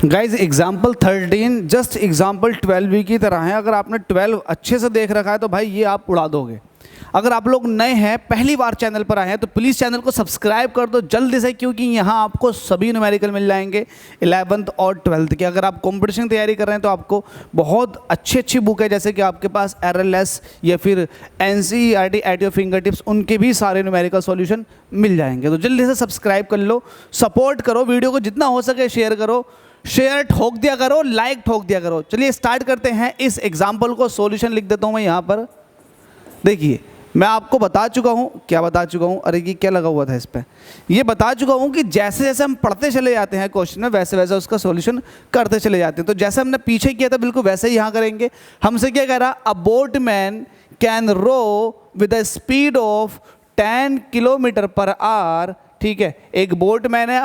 Guys example 13 just example 12 की तरह है। अगर आपने 12 अच्छे से देख रखा है तो भाई ये आप उड़ा दोगे। अगर आप लोग नए हैं, पहली बार चैनल पर आए हैं, तो प्लीज़ चैनल को सब्सक्राइब कर दो जल्दी से, क्योंकि यहाँ आपको सभी न्यूमेरिकल मिल जाएंगे 11th और 12th के। अगर आप कंपटीशन की तैयारी कर रहे हैं तो आपको बहुत अच्छी बुक है, जैसे कि आपके पास RLS या फिर NCERT at your finger tips, उनके भी सारे न्यूमेरिकल सॉल्यूशन मिल जाएंगे। तो जल्दी से सब्सक्राइब कर लो, सपोर्ट करो, वीडियो को जितना हो सके शेयर करो, शेयर ठोक दिया करो, लाइक ठोक दिया करो। चलिए स्टार्ट करते हैं इस एग्जाम्पल को। सॉल्यूशन लिख देता हूँ मैं यहाँ पर। देखिए मैं आपको बता चुका हूँ, क्या बता चुका हूँ, अरे ये क्या लगा हुआ था इस पर, ये बता चुका हूँ कि जैसे जैसे हम पढ़ते चले जाते हैं क्वेश्चन में, वैसे वैसे उसका सॉल्यूशन करते चले जाते हैं। तो जैसे हमने पीछे किया था बिल्कुल वैसे ही यहाँ करेंगे। हमसे क्या कह रहा, a boatman can row with the speed of 10 kilometre per hour. ठीक है, एक बोटमैन है,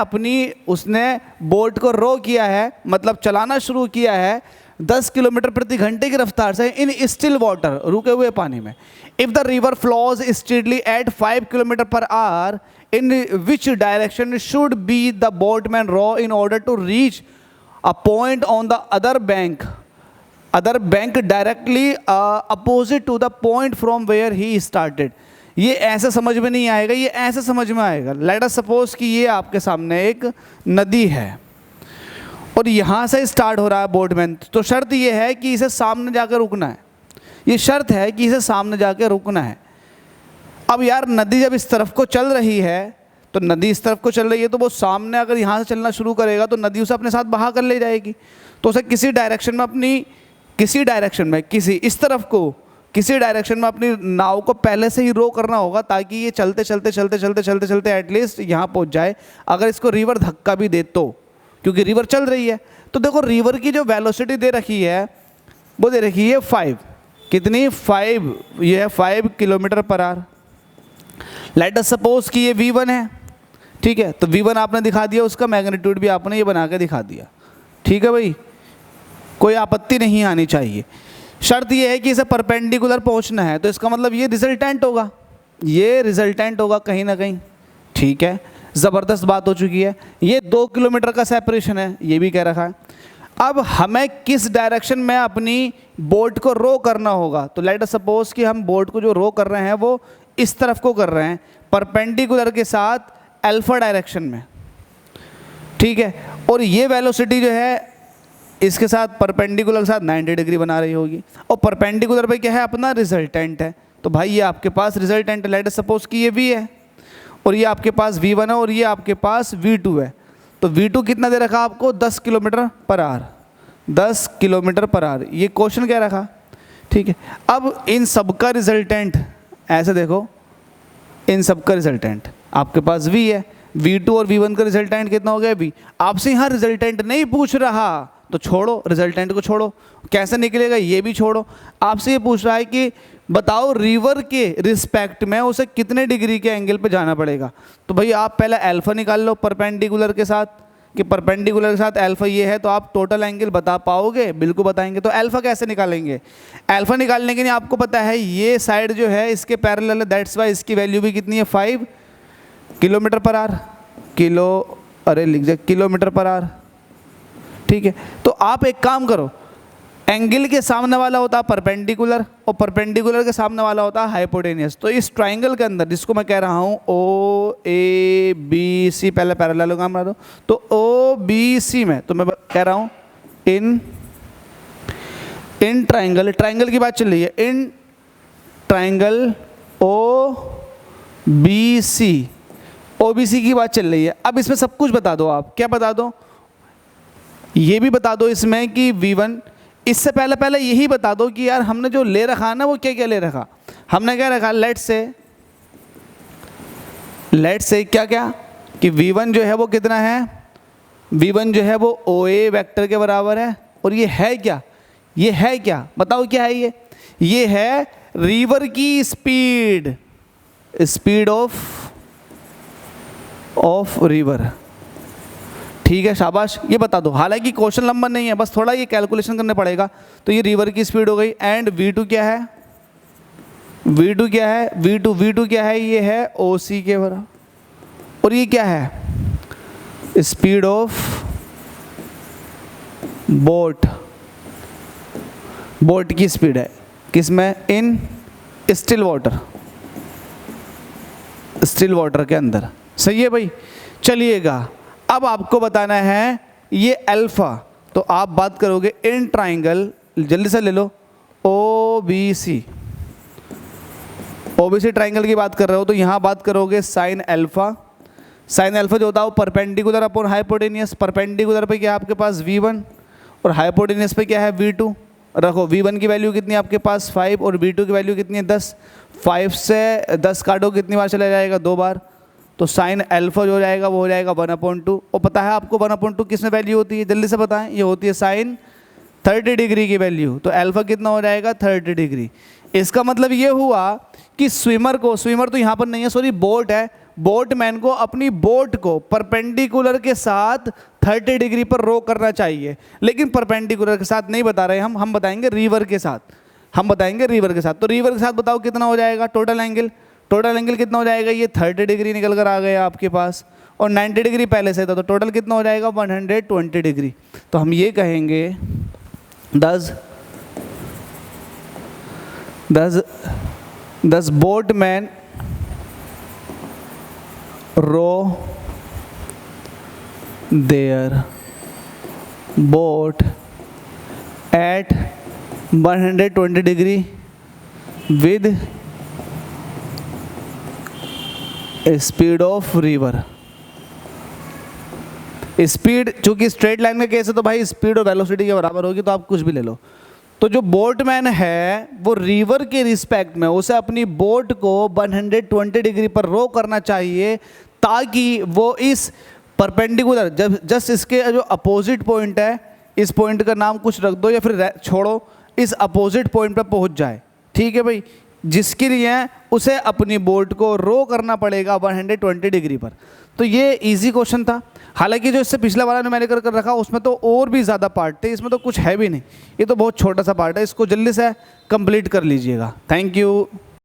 उसने बोट को रो किया है, मतलब चलाना शुरू किया है 10 किलोमीटर प्रति घंटे की रफ्तार से इन स्टिल वाटर, रुके हुए पानी में। If the river flows straightly at 5 kilometre per hour, in which direction should be the boatman row in order to reach a point on the other bank directly opposite to the point from where he started. ये ऐसे समझ में नहीं आएगा, ये ऐसे समझ में आएगा। लेट अस सपोज कि ये आपके सामने एक नदी है और यहाँ से स्टार्ट हो रहा है बोटमैन, तो शर्त ये है कि इसे सामने जाकर रुकना है। ये शर्त है कि इसे सामने जाकर रुकना है। अब यार नदी जब इस तरफ को चल रही है, तो नदी इस तरफ को चल रही है, तो वो सामने अगर यहाँ से चलना शुरू करेगा तो नदी उसे अपने साथ बहा कर ले जाएगी। तो उसे किसी डायरेक्शन में अपनी नाव को पहले से ही रो करना होगा, ताकि ये चलते एटलीस्ट यहाँ पहुँच जाए। अगर इसको रिवर धक्का भी दे तो, क्योंकि रिवर चल रही है। तो देखो रिवर की जो वेलोसिटी दे रखी है वो दे रखी है 5, कितनी 5, ये है 5 kilometre per our. Let us suppose कि ये V1 है। ठीक है, तो V1 आपने दिखा दिया, उसका मैग्नीट्यूड भी आपने ये बना के दिखा दिया। ठीक है भाई, कोई आपत्ति नहीं आनी चाहिए। शर्त ये है कि इसे परपेंडिकुलर पहुंचना है, तो इसका मतलब ये रिजल्टेंट होगा, कहीं ना कहीं। ठीक है, ज़बरदस्त बात हो चुकी है। ये 2 किलोमीटर का सेपरेशन है, ये भी कह रखा है। अब हमें किस डायरेक्शन में अपनी बोट को रो करना होगा, तो लेट अस सपोज कि हम बोट को जो रो कर रहे हैं वो इस तरफ को कर रहे हैं, परपेंडिकुलर के साथ अल्फा डायरेक्शन में। ठीक है, और ये वेलोसिटी जो है इसके साथ परपेंडिकुलर के साथ 90 डिग्री बना रही होगी, और परपेंडिकुलर पे क्या है, अपना रिजल्टेंट है। तो भाई ये आपके पास रिजल्टेंट, लेट अस सपोज कि ये V है और ये आपके पास V1 है और ये आपके पास V2 है। तो V2 कितना दे रखा आपको, 10 kilometre per our, 10 kilometre per our, ये क्वेश्चन क्या रखा। ठीक है, अब इन सब का रिजल्टेंट ऐसे देखो, इन सब का रिजल्टेंट आपके पास V है, V2 और V1 का रिजल्टेंट कितना हो गया V। आपसे यहाँ रिजल्टेंट नहीं पूछ रहा तो छोड़ो, रिजल्टेंट को छोड़ो, कैसे निकलेगा ये भी छोड़ो। आपसे ये पूछ रहा है कि बताओ रिवर के रिस्पेक्ट में उसे कितने डिग्री के एंगल पे जाना पड़ेगा। तो भाई आप पहले अल्फा निकाल लो परपेंडिकुलर के साथ, कि परपेंडिकुलर के साथ अल्फा ये है, तो आप टोटल एंगल बता पाओगे, बिल्कुल बताएंगे। तो अल्फा कैसे निकालेंगे, अल्फा निकालने के लिए आपको पता है ये साइड जो है इसके पैरेलल है, दैट्स वाई इसकी वैल्यू भी कितनी है 5 kilometre per our, kilometre per hour. ठीक है, तो आप एक काम करो, एंगल के सामने वाला होता है परपेंडिकुलर और परपेंडिकुलर के सामने वाला होता है हाइपोटेनियस। तो इस ट्राइंगल के अंदर जिसको मैं कह रहा हूँ OABC, पहले पैरेललोग्राम बना दो, तो OBC में तो मैं कह रहा हूँ इन ट्राइंगल की बात चल रही है, इन ट्राइंगल OBC की बात चल रही है। अब इसमें सब कुछ बता दो, आप क्या बता दो, ये भी बता दो इसमें कि V1, इससे पहले यही बता दो कि यार हमने जो ले रखा है ना वो क्या क्या ले रखा। हमने क्या रखा, लेट से क्या कि V1 जो है वो कितना है, V1 जो है वो OA वेक्टर के बराबर है। और ये है क्या, बताओ क्या है ये है रिवर की स्पीड ऑफ रिवर। ठीक है, शाबाश, ये बता दो। हालांकि क्वेश्चन लंबा नहीं है, बस थोड़ा ये कैलकुलेशन करने पड़ेगा। तो ये रिवर की स्पीड हो गई। एंड V2 क्या है, V2 क्या है, ये है OC के बराबर। और ये क्या है, स्पीड ऑफ बोट की स्पीड है किसमें, इन स्टिल वाटर के अंदर। सही है भाई। चलिएगा अब आपको बताना है ये अल्फा, तो आप बात करोगे इन ट्राइंगल, जल्दी से ले लो, OBC ट्राइंगल की बात कर रहे हो, तो यहाँ बात करोगे साइन अल्फा। साइन अल्फा जो होता है वो परपेंडिकुलर अपॉन हाइपोटेनियस। परपेंडिकुलर पे क्या है आपके पास V1 और हाइपोटेनियस पे क्या है V2। रखो V1 की वैल्यू कितनी है आपके पास 5 और V2 की वैल्यू कितनी है 10। 5 से 10 काटो कितनी बार चला जाएगा, 2 बार। तो साइन अल्फा जो हो जाएगा वो हो जाएगा 1/2। और पता है आपको 1/2 किस में वैल्यू होती है, जल्दी से बताएं। ये होती है साइन 30 डिग्री की वैल्यू। तो अल्फा कितना हो जाएगा 30 डिग्री। इसका मतलब ये हुआ कि स्विमर तो यहाँ पर नहीं है, सॉरी बोट है, बोटमैन को अपनी बोट को परपेंडिकुलर के साथ 30 डिग्री पर रो करना चाहिए। लेकिन परपेंडिकुलर के साथ नहीं बता रहे हम बताएंगे रिवर के साथ। तो रिवर के साथ बताओ कितना हो जाएगा टोटल एंगल कितना हो जाएगा, ये 30 डिग्री निकल कर आ गया आपके पास, और 90 डिग्री पहले से था, तो टोटल कितना हो जाएगा 120 डिग्री। तो हम ये कहेंगे दस boatman row their boat at 120 degree with a speed of river। Speed चूंकि स्ट्रेट लाइन का केस है तो भाई स्पीड और वेलोसिटी के बराबर होगी, तो आप कुछ भी ले लो। तो जो बोटमैन है वो रिवर के रिस्पेक्ट में उसे अपनी बोट को 120 डिग्री पर रो करना चाहिए, ताकि वो इस परपेंडिकुलर जस्ट इसके जो अपोजिट पॉइंट है, इस पॉइंट का नाम कुछ रख दो या फिर छोड़ो, इस अपोजिट पॉइंट पर पहुंच जाए। ठीक है भाई, जिसके लिए उसे अपनी बोट को रो करना पड़ेगा 120 डिग्री पर। तो ये इजी क्वेश्चन था। हालांकि जो इससे पिछला वाला मैंने कर रखा उसमें तो और भी ज़्यादा पार्ट थे, इसमें तो कुछ है भी नहीं, ये तो बहुत छोटा सा पार्ट है। इसको जल्दी से कंप्लीट कर लीजिएगा। Thank you.